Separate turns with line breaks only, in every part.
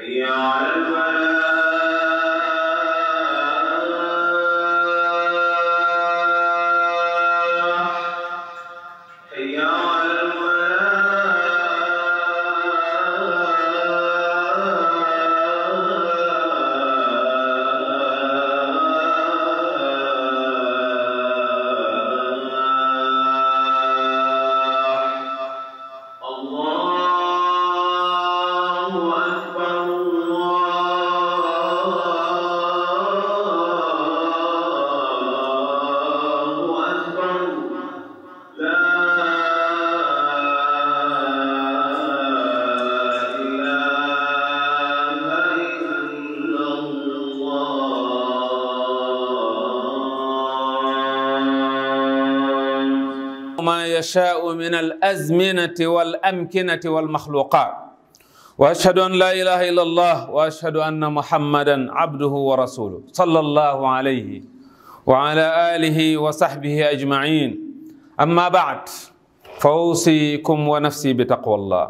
حي على الفلاح حي على ما يشاء من الأزمنة والأمكنة والمخلوقات وأشهد أن لا إله إلا الله وأشهد أن محمدا عبده ورسوله صلى الله عليه وعلى آله وصحبه أجمعين أما بعد فأوصيكم ونفسي بتقوى الله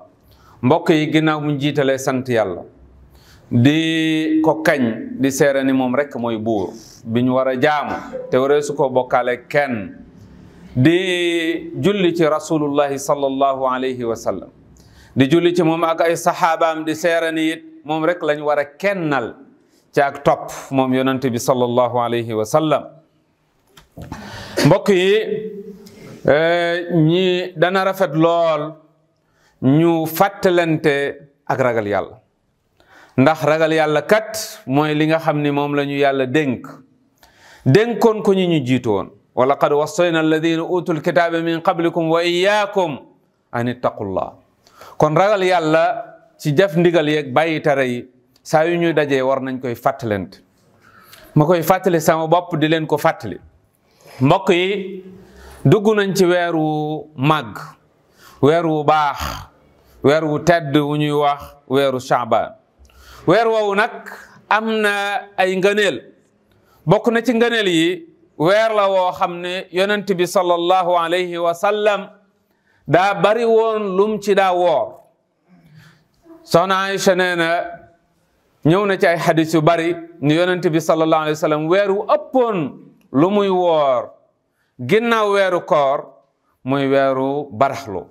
mbokk yi ginnaaw mu jiitalee sant yàlla di ko kañ di seere ni moom rek mooy buur bi ñu war a jaamu te waree su ko bokkaale kenn di julli ci rasulullahi sallallahu alayhi wa sallam di julli ci moom ak ay saxaabaam di seere ni it moom rek lañ war a kennal ci ak topp moom yonent bi sallallahu alayhi wa sallam mbokk yi ñi dana rafet lool ñu fàttalante ak ragal yàlla ndax ragal yàlla kat mooy li nga xam ni moom la ñu yàlla dénkoon ko ñi ñu jiitu woon wa laqad wassayna alladina utul kitaaba min qablikum wa iyyakum an ittaqullah kon ragal yàlla ci jëf ndigal yeeg bàyyi tere yi saa yu ñuy dajee war nañ koy fàttalante ma koy fàttali sama bopp di leen ko fàttali mbokk yi dugg nañ ci weeru màgg weeru baax weeru tedd wu ñuy wax weeru Shaaban weer woowu nag am na ay ngëneel bokk na ci ngëneel yi weer la woo xam ne yonent bi sallallahu alayhi wa sallam daa bari woon lum ci daa woor soxna Aïcha nee na ñëw na ci ay xadis yu bari ni yonent bi sallallahu alayhi wa sallam weer wu ëppoon lu muy woor ginnaaw weeru koor muy weeru baraxlu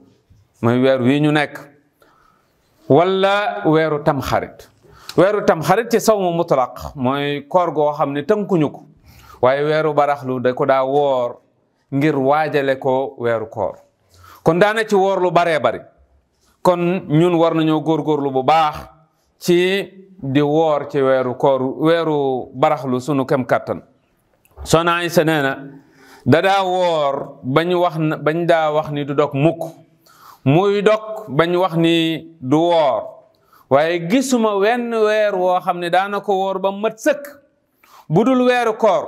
muy weer wi ñu nekk wala weeru tamxarit ci sawmu mutlaq mooy koor goo xam ne tënkuñu ko waaye weeru baraxlu da ko daa woor ngir waajale ko weeru koor kon daana ci woor lu baree bari kon ñun war nañoo góorgóorlu bu baax ci di woor ci weeru koor weeru baraxlu sunu kem kattan Soxna Aysa nee na da daa woor bañ daa wax ni du dog mukk muy dog bañ wax ni du woor waaye gisuma wenn weer woo xam ne daana ko woor ba mat sëkk budul weeru koor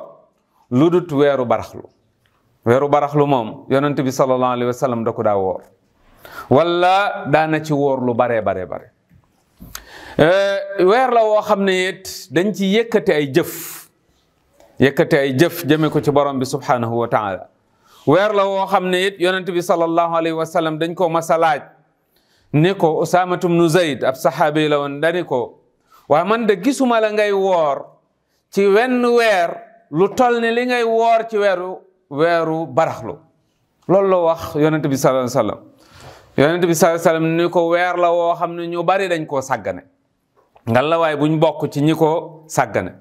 lu dut weeru baraxlu moom yonent bi sallallahu alayhi wa sallam da ko daa woor wala daana ci woor lu bare weer la woo xam ne it dañ ci yëkkati ay jëf jëme ko ci borom bi subhanahu wa taala weer la woo xam ne it yonent bi sallallahu alayhi wa sallam dañ ko masalaaj ni ko Usaamatu bnu Zayd ab saxaabi la woon dani ko waa man de gisuma la ngay woor ci wenn weer lu toll ni li ngay woor ci weeru baraxlu loolu la wax yonent bi sallallahu alayhi wa sallam yonent bi sallallahu alayhi wa sallam ni ko weer la woo xam ne ñu bari dañ koo sàggane ngalla waaye buñ bokk ci ñi ko sàggane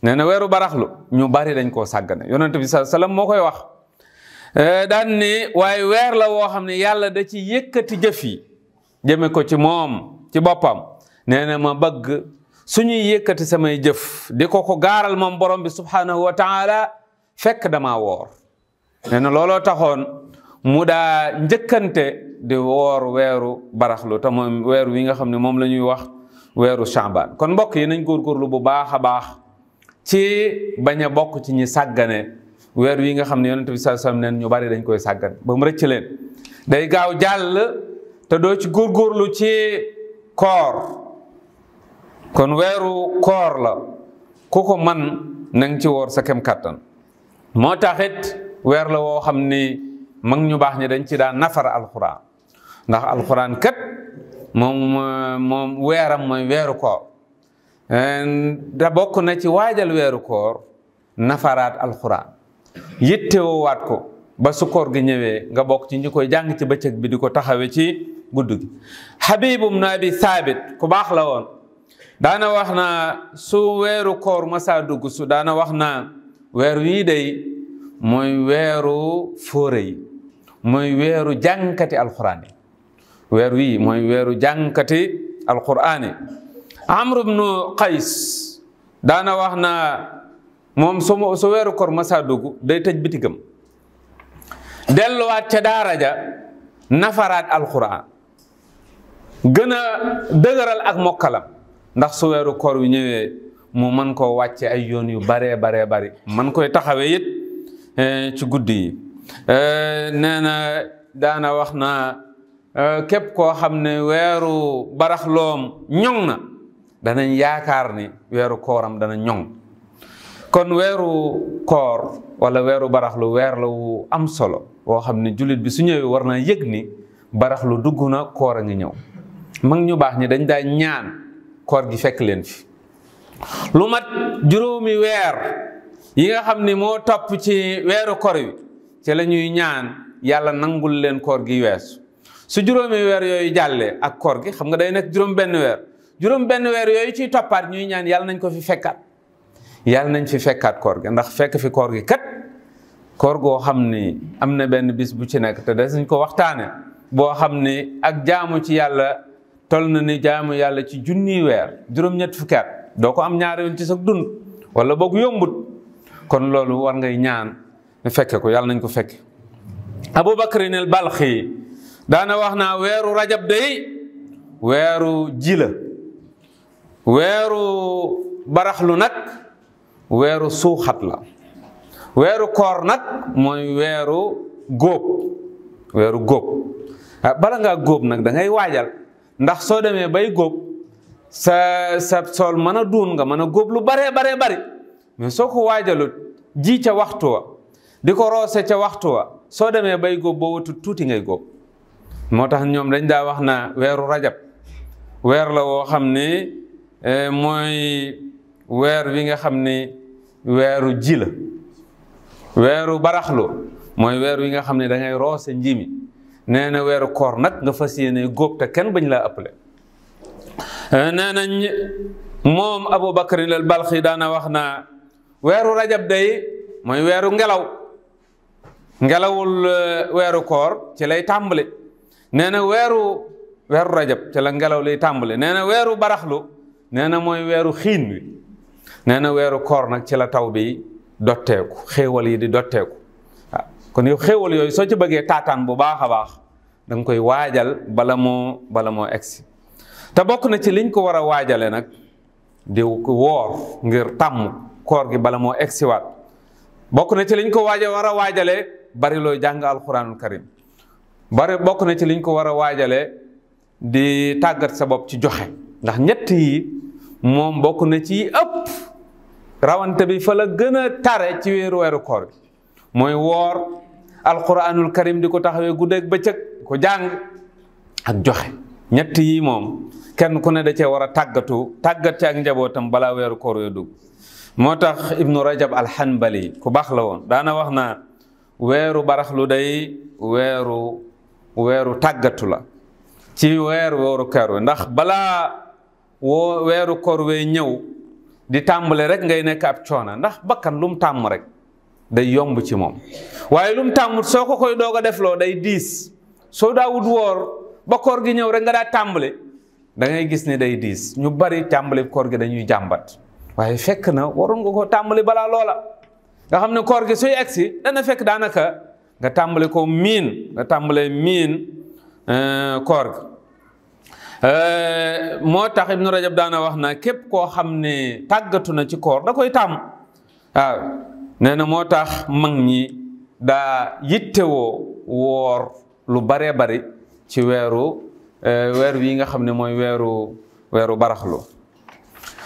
nee na weeru baraxlu ñu bari dañ koo sàggane yonent bi sallallahu alayhi wa sallam moo koy wax daan ni waaye weer la woo xam ne yàlla da ci yëkkati jëf yi jëme ko ci moom ci boppam nee na ma bëgg suñuy yëkkati samay jëf di ko gaaral moom borom bi subhanahu wa taala fekk dama woor nee na looloo taxoon mu daa njëkkante di woor weeru baraxlu te moom weer wi nga xam ne moom la ñuy wax weeru Shaaban kon mbokk yi nañ góorgóorlu bu baax a baax ci bañ a bokk ci ñi sàggane weer wi nga xam ne yonent bi sallallahu alayhi wasallam neen ñu bari dañ koy sàggan ba mu rëcc leen day gaaw jàll te doo ci góorgóorlu ci koor kon weeru koor la ku ko man nang ci woor sa kem kattan moo taxit weer la woo xam ni mag ñu baax ñi dañ ci daan nafar alquran ndax alquran kat moom weeram mooy weeru koor da bokk na ci waajal weeru koor nafaraat alxuraan yittewoowaat ko ba su koor gi ñëwee nga bokk ci ñi koy jàng ci bëccëg bi di ko taxawe ci guddi gi. Habib ibn Abi Thabit ku baax la woon daana wax na su weeru koor masa dugg su daana wax na weer wii day mooy weeru fóore yi mooy weeru jàngkati alxuraan yi weer wii mooy weeru jàngkati alxuraan yi. Amr ibn Qays daana wax na moom su weeru koor masa dugg day tëj bitigam delluwaat ca daara ja nafaraat alxuraan gën a dëgëral ak mokkalam ndax su weeru koor wi ñëwee mu mën koo wàcce ay yoon yu baree bari man koy taxawee it ci guddi yi. nee na daana wax na képp koo xam ne weeru baraxloom ñoŋ na danañ yaakaar ni weeru kooram dana ñoŋ. kon weeru koor wala weeru baraxlu weer la wu am solo woo xam ne jullit bi su ñëwee war na yëg ni baraxlu dugg na koor a ngi ñëw. mag ñu baax ñi dañ daa ñaan koor gi fekk leen fi lu mat juróomi weer yi nga xam ni moo topp ci weeru koor wi ci la ñuy ñaan yàlla nangul leen koor gi weesu. su juróomi weer yooyu jàllee ak koor gi xam nga day nekk juróom benn weer yooyu ciy toppaat ñuy ñaan yàlla nañ ko fi fekkaat yàlla nañ fi fekkaat koor gi ndax fekk fi koor gi kat koor goo xam ni am na benn bis bu ci nekk te des nañ ko waxtaane boo xam ni ak jaamu ci yàlla tol na ni jaamu yàlla ci junniy weer juróom-ñett fukki at doo ko am ñaari yoon ci sa dund wala boog yombut kon loolu war ngay ñaan fekke ko yàlla nañ ko fekke. Abu Bakrin al Balxi daana wax naa weeru rajab day weeru ji la weeru baraxlu nag weeru suuxat la weeru koor nag mooy weeru góob bala ngaa góob nag da ngay waajal ndax soo demee bay góob sa sool mën a duun nga mën a góob lu baree bari mais soo ko waajalut ji ca waxtu wa di ko roose ca waxtu wa soo demee bay góob boo watu tuuti ngay góob. moo tax ñoom dañ daa wax na weeru rajab weer la woo xam ne mooy weer wi nga xam ne weeru ji la weeru baraxlu mooy weer wi nga xam ne da ngay roose njimi nee na weeru koor nag nga fas yéene góob te kenn bañ laa ëppale. nee na moom Abu Bakr al Balxi daana wax na weeru rajab day mooy weeru ngelawul weeru koor ci lay tàmbali. nee na weeru rajab ci la ngelaw lay tàmbali nee na weeru baraxlu nee na mooy weeru xiin wi nee na weeru koor nag ci la taw bi dotteeku xéewal yi di dotteeku waaw kon yow xéewal yooyu soo ci bëggee taataan bu baax a baax da nga koy waajal bala moo egsi te bokk na ci liñ ko war a waajale nag di woor ngir tàmm koor gi bala moo egsiwaat bokk na ci liñ ko war a waajalee bari looy jàng alquranul karim bokk na ci liñ ko war a waajale di tàggat sa bopp ci joxe ndax ñett yi moom bokk na ci ëpp rawante bi fa la gën a tare ci weeru koor bi mooy woor alquranul karim di ko taxawee guddeeg bëccëg ko jàng ak joxe ñett yi moom kenn ku ne da cee war a tàggat ci ak njabootam balaa weeru koor yoo dugg. moo tax ibnu rajab alhanbali ku baax la woon daana wax na weeru baraxlu day weeru tàggatu la ci weeru koor wi ndax balaa weeru koor wee ñëw di tàmbale rek ngay nekk ab coona ndax bakkan lu mu tàmm rek day yomb ci moom waaye lu mu tàmmut soo ko koy doog a defloo day diis soo daawut woor ba koor gi ñëw rek nga daa tàmbale da ngay gis ne day diis ñu bari tàmbale koor gi dañuy jàmbat waaye fekk na waroon nga ko tàmbali balaa loola nga xam ne koor gi suy egsi dana fekk daanaka nga tàmbale ko miin koor gi moo tax ibnu rajab daana wax na képp koo xam ne tàggatu na ci koor da koy tàmm waaw nee na moo tax mag ñi daa yittewoo woor lu baree bari ci weer wi nga xam ne mooy weeru baraxlu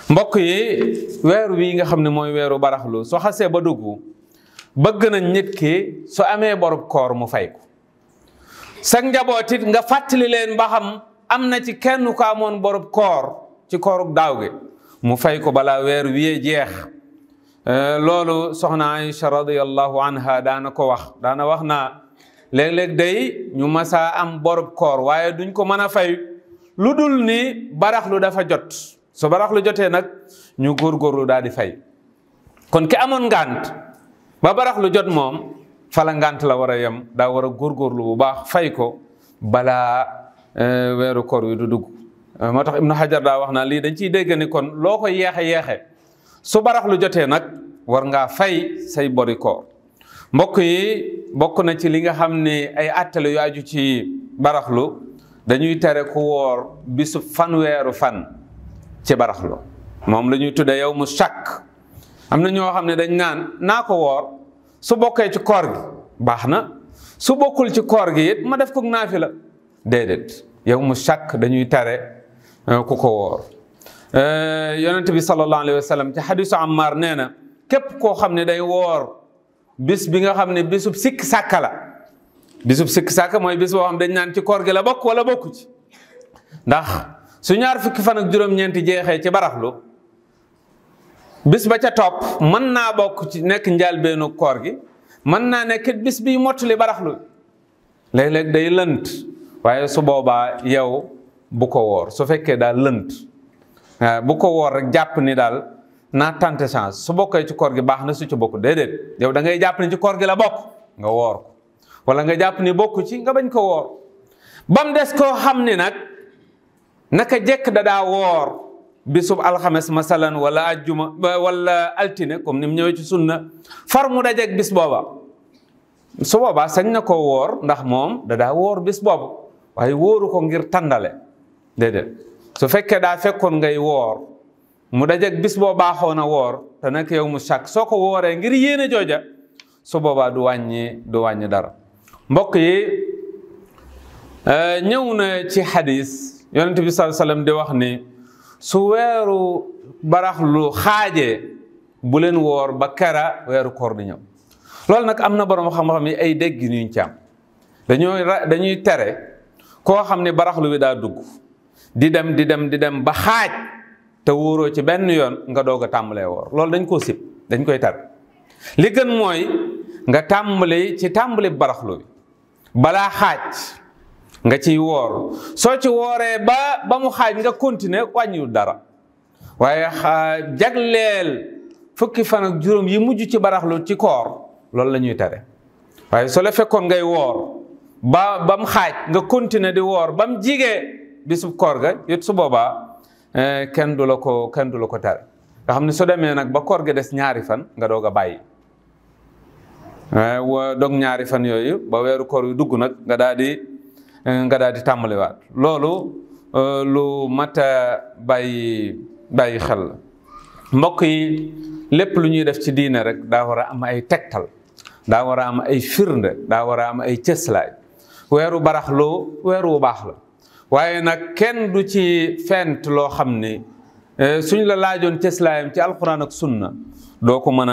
mbokk yi weer wi nga xam ne mooy weeru baraxlu soo xasee ba dugg bëgg nañ nit ki su amee borub koor mu fay ko sa njaboot it nga fàttali leen ba xam am na ci kenn ko amoon borub koor ci kooruk daaw gi mu fay ko balaa weer wi jeex. loolu soxna Aïcha radiyallahu anha daana ko wax, daana wax naa léeg-léeg day ñu masaa am borub koor waaye duñ ko mën a fay lu dul ni baraxlu dafa jot. su baraxlu jotee nag ñu góorgóorlu daal di fay. kon ki amoon ngànt ba baraxlu jot moom fala ngànt la war a yem, daa war a góorgóorlu bu baax fay ko balaa weeru koor wi du dugg. moo tax Ibnu Hajar daa wax naa lii dañ ciy dégg ni kon loo ko yeexe su baraxlu jotee nag war ngaa fay say bori koor. mbokk yi bokk na ci li nga xam ne ay attale yu aju ci baraxlu, dañuy tere ku woor bisu fanweeru fan ci baraxlu, moom la ñuy tudde yow mu shakk. am na ñoo xam ne dañ naan naa ko woor su bokkee ci koor gi baax na, su bokkul ci koor gi it ma def ko naafila. déedéet, yow mu shakk dañuy tere ku ko woor. yonent bi sallallahu alayhi wa sallam ci xadisu Ammar nee na képp koo xam ne day woor bis bi nga xam ne bisub sikk sàkka la. bisub sikk sàkka mooy bis boo xam dañ naan ci koor gi la bokk wala bokku ci. ndax su ñaar fukki fan ak juróom-ñeenti jeexee ci baraxlu, bis ba ca topp mën naa bokk ci nekk njaalbeenu koor gi, mën naa nekk bis bi mottali baraxlu. léeg-léeg day lënt, waaye su boobaa yow bu ko woor. su fekkee daal lënt bu ko woor rek jàpp ni daal naa tante chance, su bokkee ci koor gi baax na, su ci bokk déedéet, yow da ngay jàpp ni ci koor gi la bokk nga woor ko, wala nga jàpp ni bokku ci nga bañ ko woor. bam des koo xam ni nag naka jekk da daa woor bisub alxames masalan wala ajjuma wala altine comme ni mu ñëwee ci sunna, far mu dajeeg bis booba, su boobaa sañ na koo woor ndax moom da daa woor bis boobu, waaye wóoru ko ngir tàndale. déedéet, su fekkee daa fekkoon ngay woor mu dajeeg bis boo baaxoon a woor te nag yow mu sàkk, soo ko wooree ngir yéene jooja, su boobaa du wàññi dara. mbokk yi ñëw na ci xadis yonent bi sallallahu alayhi wasallam di wax ni su weeru baraxlu xaajee bu leen woor ba kera weeru koor di ñëw. loolu nag am na borom xam-xam yi ay dégg ñu ci am, dañuy tere koo xam ne baraxlu bi daa dugg di dem ba xaaj te wóoroo ci benn yoon nga doog a tàmbalee woor. loolu dañ koo sib, dañ koy tar. li gën mooy nga tàmbali baraxlu bi balaa xaaj nga ciy woor. soo ci wooree ba mu xaaj nga continuer wàññiwul dara, waaye jagleel fukki fan ak juróom yi mujj ci baraxlu ci koor, loolu la ñuy tere. waaye soo la fekkoon ngay woor ba mu xaaj nga continuer di woor ba mu jigee bisub koor ga it, su boobaa kenn du la ko tere. nga xam ne su demee nag ba koor ga des ñaari fan nga doog a bàyyi. dog ñaari fan yooyu ba weeru koor yu dugg nag nga daal di tàmbaliwaat. loolu lu mat a bàyyi xel la. mbokk yi lépp lu ñuy def ci diine rek daa war a am ay tegtal, daa war a am ay firnde, daa war a am ay cëslaay. weeru baraxlu weeru bu baax la, waaye nag kenn du ci fent loo xam ni suñ la laajoon cëslaayam ci alquran ak sunna doo ko mën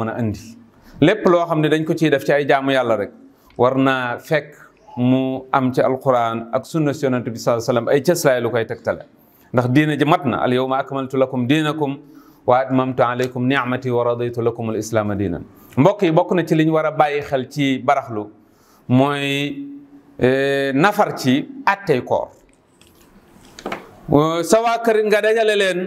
a andi. lépp loo xam ne dañ ko ciy def ci ay jaamu yàlla rek war naa fekk mu am ci alquran ak sunna si yonent bi sallallahu alayhi wasallam ay cëslaay lu koy tegtale. ndax diina ji mat na, al yawma akmaltu lakum diinakum wa atmamtu alaykum ni'mati wa raditu lakum al islaama diinan. mbokk yi bokk na ci li ñu war a bàyyi xel ci baraxlu mooy nafar ci attey koor. sa waa kër nga dajale leen,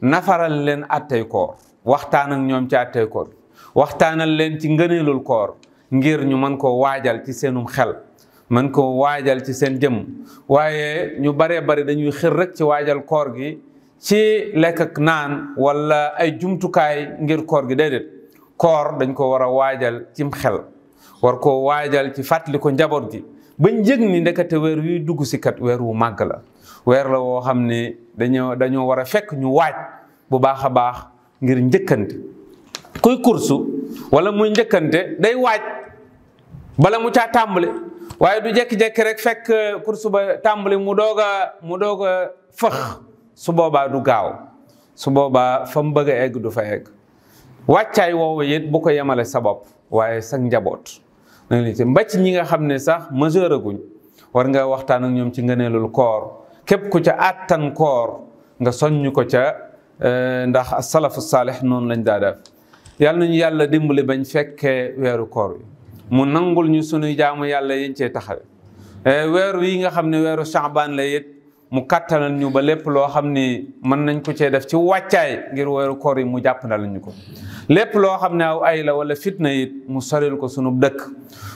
nafaral leen attey koor, waxtaan ak ñoom ci attey koor, waxtaanal leen ci ngëneelul koor ngir ñu mën koo waajal ci seenum xel, mën koo waajal ci seen jëm. waaye ñu baree bari dañuy xër rek ci waajal koor gi ci lekk ak naan wala ay jumtukaay ngir koor gi. déedéet, koor dañ ko war a waajal cim xel, war koo waajal ci fàttali ko njaboot gi bañ yëg ni ndekete weer wi dugg si kat weer wu màgg la, weer la woo xam ne dañoo war a fekk ñu waaj bu baax a baax ngir njëkkante. kuy kursu wala muy njëkkante day waaj bala mu caa tàmbali, waaye du jekki-jekki rek fekk kursu ba tàmbali mu doog a fëx. su boobaa du gaaw, su boobaa fa mu bëgg a egg du fa egg. wàccaay woowu it bu ko yemale sa bopp waaye sa njaboot. mba ci ñi nga xam ne sax majeur aguñ war nga waxtaan ak ñoom ci ngëneelul koor. képp ku ca àttan koor nga soññ ko ca ndax as-salafu saalih noonu lañ daa def yàlla nañu yàlla dimbali bañ fekkee weeru koor wi mu nangul ñu sunuy jaamu yàlla yiñ cee taxawe weeru yi nga xam ne weeru Sha'baan la it mu kattanal ñu ba lépp loo xam ni mën nañ ko cee def ci wàccaay ngir weeru koor yi mu jàppandal ñu ko lépp loo xam ne aw ay la wala fitna it mu soril ko sunu dëkk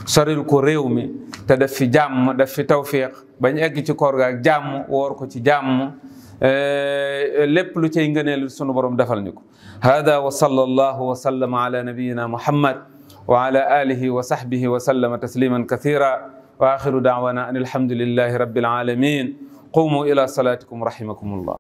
soril ko réew mi te def fi jàmm def fi tawfiq bañ egg ci koor ga ak jàmm woor ko ci jàmm lépp lu cay ngëneel sunu borom defal ñu ko hada wa sallallahu wa sallama ala nabiyyina muhammad wa ala alihi wa sahbihi wa sallama tasliman kathira wa akhiru da'wana an alhamdulillahi rabbil alamin qumu ila salatikum rahimakumullah